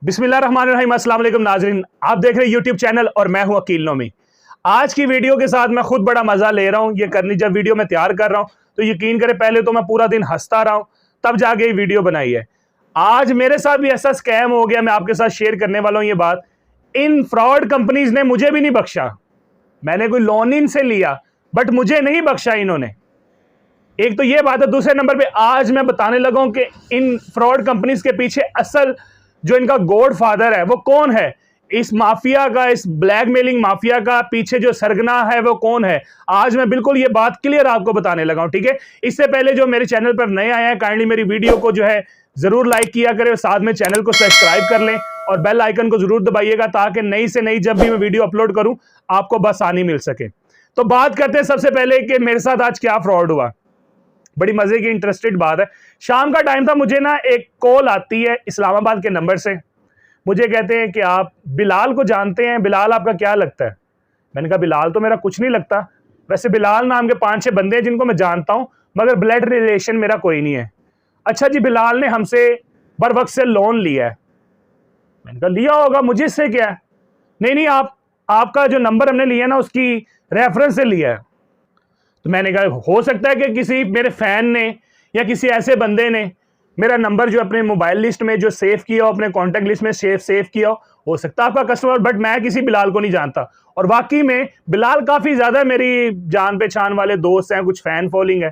बिस्मिल्लाहिर्रहमानिर्रहीम। अस्सलाम वालेकुम नाज़रीन, आप देख रहे हैं यूट्यूब चैनल और मैं हूं अकील नोमी। आज की वीडियो के साथ मैं खुद बड़ा मजा ले रहा हूं ये करनी। जब वीडियो मैं तैयार कर रहा हूं तो यकीन करें पहले तो मैं पूरा दिन हंसता रहा हूं, तब जाके ये वीडियो बनाई है। आज मेरे साथ भी ऐसा स्कैम हो गया, मैं आपके साथ शेयर करने वाला हूं ये बात। इन फ्रॉड कंपनीज ने मुझे भी नहीं बख्शा। मैंने कोई लोन इनसे लिया बट मुझे नहीं बख्शा इन्होंने। एक तो ये बात है। दूसरे नंबर पे आज मैं बताने लगा हूं कि इन फ्रॉड कंपनीज के पीछे असल जो इनका गॉड फादर है वो कौन है। इस माफिया का, इस ब्लैकमेलिंग माफिया का पीछे जो सरगना है वो कौन है। आज मैं बिल्कुल ये बात क्लियर आपको बताने लगा हूं, ठीक है। इससे पहले जो मेरे चैनल पर नए आए हैं काइंडली मेरी वीडियो को जो है जरूर लाइक किया करें, साथ में चैनल को सब्सक्राइब कर लें और बेल आइकन को जरूर दबाइएगा ताकि नई से नई जब भी मैं वीडियो अपलोड करूं आपको आसानी मिल सके। तो बात करते हैं सबसे पहले कि मेरे साथ आज क्या फ्रॉड हुआ। बड़ी मजे की इंटरेस्टेड बात है। शाम का टाइम था, मुझे ना एक कॉल आती है इस्लामाबाद के नंबर से। मुझे कहते हैं कि आप बिलाल को जानते हैं, बिलाल आपका क्या लगता है। मैंने कहा बिलाल तो मेरा कुछ नहीं लगता। वैसे बिलाल नाम के 5-6 बंदे हैं जिनको मैं जानता हूं मगर ब्लड रिलेशन मेरा कोई नहीं है। अच्छा जी, बिलाल ने हमसे बर वक्त से लोन लिया है। मैंने कहा लिया होगा, मुझे इससे क्या है। नहीं, आपका जो नंबर हमने लिया ना उसकी रेफरेंस से लिया है। तो मैंने कहा हो सकता है कि किसी मेरे फैन ने या किसी ऐसे बंदे ने मेरा नंबर जो अपने मोबाइल लिस्ट में जो सेव किया हो, अपने कॉन्टैक्ट लिस्ट में सेव किया हो सकता है आपका कस्टमर, बट मैं किसी बिलाल को नहीं जानता। और वाकई में बिलाल काफ़ी ज़्यादा मेरी जान पहचान वाले दोस्त हैं, कुछ फ़ैन फॉलोइंग है।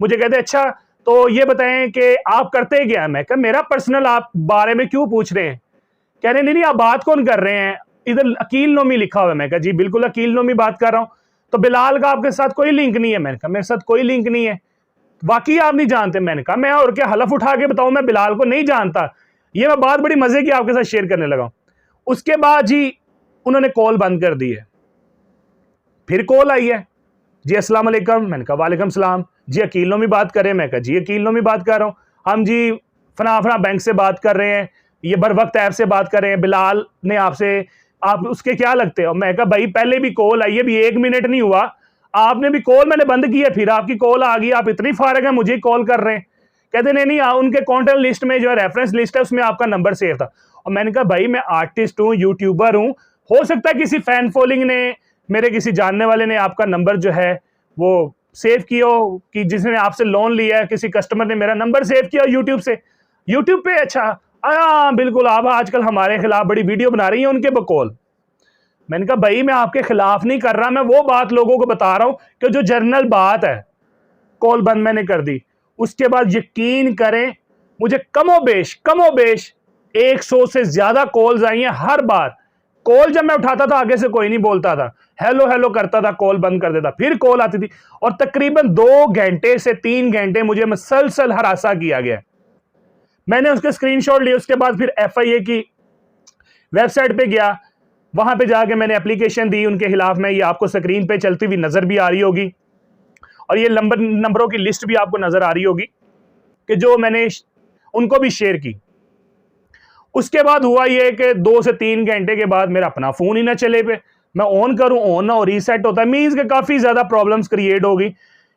मुझे कहते अच्छा तो ये बताएं कि आप करते क्या। मैं कहा मेरा पर्सनल आप बारे में क्यों पूछ रहे हैं। कह रहे नहीं आप बात कौन कर रहे हैं, इधर अकील नोमी लिखा हुआ है। मैं कहा जी बिल्कुल अकील नोमी बात कर रहा हूँ। तो बिलाल का आपके साथ कोई लिंक नहीं है। मैंने कहा मेरे साथ कोई लिंक नहीं है, वाकई आप नहीं जानते। मैंने कहा मैं और क्या हलफ उठा के बताऊं, मैं बिलाल को नहीं जानता। ये मैं बात बड़ी मजे की आपके साथ शेयर करने लगा। उसके बाद जी उन्होंने कॉल बंद कर दी है। फिर कॉल आई है, जी अस्सलाम वालेकुम। मैंने कहा वालेकुम सलाम। जी अकील नोमी बात कर रहे हैं। मैं कहा जी अकील नोमी बात कर रहा हूँ। हम जी फना बैंक से बात कर रहे हैं, ये बर वक्त ऐप से बात कर रहे हैं। बिलाल ने आपसे, आप उसके क्या लगते हो। मैं कहा भाई पहले भी कॉल आई है, भी 1 मिनट नहीं हुआ, आपने भी कॉल मैंने बंद की है, फिर आपकी कॉल आ गई, आप इतनी फारग है मुझे कॉल कर रहे हैं। कहते नहीं उनके कॉन्टैक्ट लिस्ट में जो है रेफरेंस लिस्ट है उसमें आपका नंबर सेव था। और मैंने कहा भाई मैं आर्टिस्ट हूँ, यूट्यूबर हूँ, हो सकता है किसी फैन फॉलोइंग ने, मेरे किसी जानने वाले ने आपका नंबर जो है वो सेव किया हो, कि जिसने आपसे लोन लिया है किसी कस्टमर ने मेरा नंबर सेव किया यूट्यूब से, यूट्यूब पे। अच्छा हाँ बिल्कुल, आप आजकल हमारे खिलाफ बड़ी वीडियो बना रही है उनके बकौल। मैंने कहा भाई मैं आपके खिलाफ नहीं कर रहा, मैं वो बात लोगों को बता रहा हूं कि जो जर्नल बात है। कॉल बंद मैंने कर दी। उसके बाद यकीन करें मुझे कमोबेश 100 से ज्यादा कॉल्स आई हैं। हर बार कॉल जब मैं उठाता था आगे से कोई नहीं बोलता था, हेलो हेलो करता था, कॉल बंद कर देता, फिर कॉल आती थी। और तकरीबन 2 घंटे से 3 घंटे मुझे मुसलसल हरासा किया गया। मैंने उसके स्क्रीनशॉट लिए। उसके बाद फिर FIA की वेबसाइट पे गया, वहां पे जाके मैंने एप्लीकेशन दी उनके खिलाफ में। ये आपको स्क्रीन पे चलती हुई नजर भी आ रही होगी और ये नंबरों की लिस्ट भी आपको नजर आ रही होगी कि जो मैंने उनको भी शेयर की। उसके बाद हुआ ये कि 2 से 3 घंटे के बाद मेरा अपना फोन ही ना चले पे, मैं ऑन करूं ऑन ना हो, रीसेट होता है। मीन्स के काफी ज्यादा प्रॉब्लम्स क्रिएट हो गई।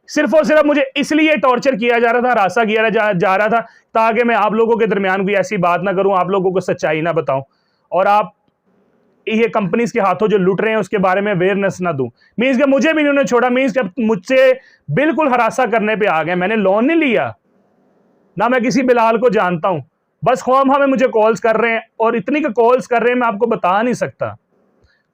सिर्फ और सिर्फ मुझे इसलिए टॉर्चर किया जा रहा था, हरासा किया जा रहा था ताकि मैं आप लोगों के दरमियान कोई ऐसी बात ना करूं, आप लोगों को सच्चाई ना बताऊं और आप ये कंपनीज के हाथों जो लूट रहे हैं उसके बारे में अवेयरनेस ना दूं। मीन्स के मुझे भी इन्होंने छोड़ा, मीन्स के मुझसे बिल्कुल हरासा करने पे आ गए। मैंने लोन नहीं लिया, ना मैं किसी बिलाल को जानता हूं, बस ख्वाम हमें मुझे कॉल्स कर रहे हैं और इतनी के कॉल्स कर रहे हैं मैं आपको बता नहीं सकता।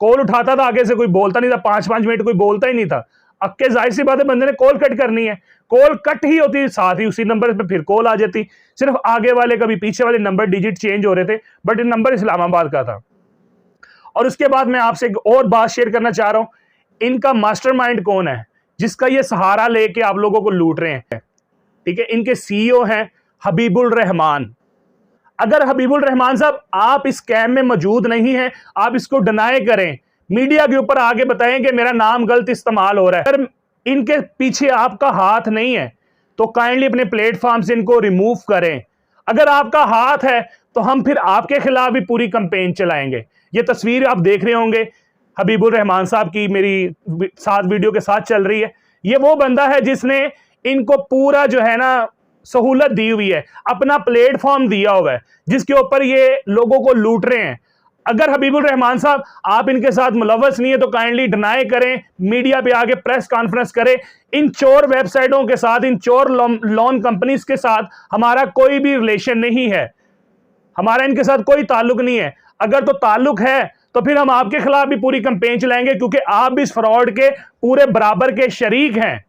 कॉल उठाता था, आगे से कोई बोलता नहीं था, 5-5 मिनट कोई बोलता ही नहीं था। अक्के जाहिर सी बात है बंदे ने कॉल कट करनी है, कॉल कट ही होती, साथ ही उसी नंबर पे फिर कॉल आ जाती। सिर्फ आगे वाले कभी पीछे वाले नंबर डिजिट चेंज हो रहे थे, बट ये नंबर इस्लामाबाद का था। और उसके बाद मैं आपसे एक और बात शेयर करना चाह रहा हूं, इनका मास्टरमाइंड कौन है जिसका ये सहारा लेके आप लोगों को लूट रहे हैं, ठीक है। इनके CEO हैं हबीबुल रहमान। अगर हबीबुल रहमान साहब आप इस स्कैम में मौजूद नहीं हैं, आप इसको डिनाई करें, मीडिया के ऊपर आगे बताएं कि मेरा नाम गलत इस्तेमाल हो रहा है। अगर इनके पीछे आपका हाथ नहीं है तो काइंडली अपने प्लेटफॉर्म से इनको रिमूव करें। अगर आपका हाथ है तो हम फिर आपके खिलाफ भी पूरी कैंपेन चलाएंगे। ये तस्वीर आप देख रहे होंगे हबीबुल रहमान साहब की, मेरी साथ वीडियो के साथ चल रही है। ये वो बंदा है जिसने इनको पूरा जो है ना सहूलत दी हुई है, अपना प्लेटफॉर्म दिया हुआ है जिसके ऊपर ये लोगों को लूट रहे हैं। अगर हबीबुर रहमान साहब आप इनके साथ मुलव्वस नहीं है तो काइंडली डिनाई करें, मीडिया पे आके प्रेस कॉन्फ्रेंस करें। इन चोर वेबसाइटों के साथ, इन चोर लोन कंपनीज के साथ हमारा कोई भी रिलेशन नहीं है, हमारा इनके साथ कोई ताल्लुक नहीं है। अगर तो ताल्लुक है तो फिर हम आपके खिलाफ भी पूरी कैंपेन चलाएंगे, क्योंकि आप भी इस फ्रॉड के पूरे बराबर के शरीक हैं।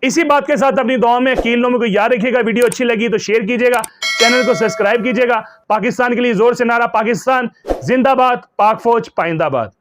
इसी बात के साथ अपनी दुआ में अकील नोमी को याद रखिएगा। वीडियो अच्छी लगी तो शेयर कीजिएगा, चैनल को सब्सक्राइब कीजिएगा। पाकिस्तान के लिए जोर से नारा, पाकिस्तान जिंदाबाद, पाक फौज पाइंदाबाद।